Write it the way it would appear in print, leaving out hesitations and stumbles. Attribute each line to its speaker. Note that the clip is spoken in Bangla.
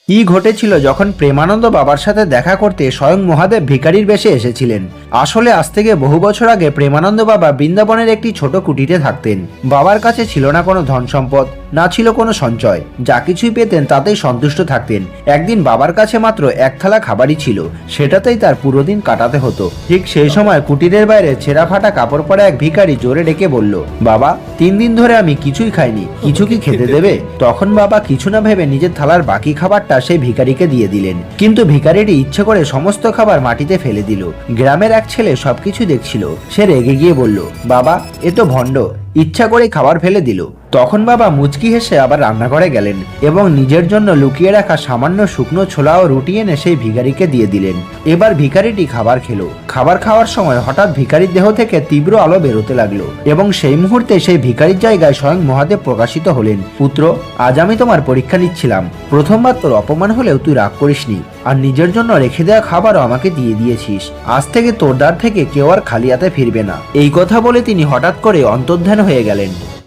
Speaker 1: কি ঘটেছিল যখন প্রেমানন্দ বাবার সাথে দেখা করতে স্বয়ং মহাদেব ভিখারির বেশে এসেছিলেন। আসলে আজ থেকে বহু বছর আগে প্রেমানন্দ বাবা বৃন্দাবনের একটি ছোট কুটিরে থাকতেন। বাবার কাছে ছিল না কোনো ধন সম্পদ, না ছিল কোনো সঞ্চয়। যা কিছুই পেতেন তাতেই সন্তুষ্ট থাকতেন। একদিন বাবার কাছে মাত্র এক থালা খাবারই ছিল, সেটাতেই তার পুরো দিন কাটাতে হতো। ঠিক সেই সময় কুটিরের বাইরে ছেঁড়া ফাটা কাপড় পরা এক ভিখারি জোরে ডেকে বলল, বাবা, 3 দিন ধরে আমি কিছুই খাইনি, কিছু কি খেতে দেবে? তখন বাবা কিছু না ভেবে নিজের থালার বাকি খাবারটা সেই ভিখারিকে দিয়ে দিলেন। কিন্তু ভিখারিটি ইচ্ছে করে সমস্ত খাবার মাটিতে ফেলে দিল। গ্রামের এক ছেলে সবকিছু দেখছিল। সে রেগে গিয়ে বলল, বাবা, এ তো ভণ্ড, ইচ্ছা করে খাবার ফেলে দিল। তখন বাবা মুচকি হেসে আবার রান্নাঘরে গেলেন এবং নিজের জন্য লুকিয়ে রাখা সামান্য শুকনো ছোলা ও রুটি এনে সেই ভিখারিকে দিয়ে দিলেন। এবার ভিখারিটি খাবার খেলো। খাবার খাওয়ার সময় হঠাৎ ভিখারির দেহ থেকে তীব্র আলো বেরোতে লাগলো এবং সেই মুহূর্তে সেই ভিখারির জায়গায় স্বয়ং মহাদেব প্রকাশিত হলেন। পুত্র, আজ আমি তোমার পরীক্ষা নিচ্ছিলাম। প্রথমবার তোর অপমান হলেও তুই রাগ করিসনি, আর নিজের জন্য রেখে দেওয়া খাবারও আমাকে দিয়ে দিয়েছিস। আজ থেকে তোর দ্বার থেকে কেউ আর খালি হাতে ফিরবে না। এই কথা বলে তিনি হঠাৎ করে অন্তর্ধান হয়ে গেলেন।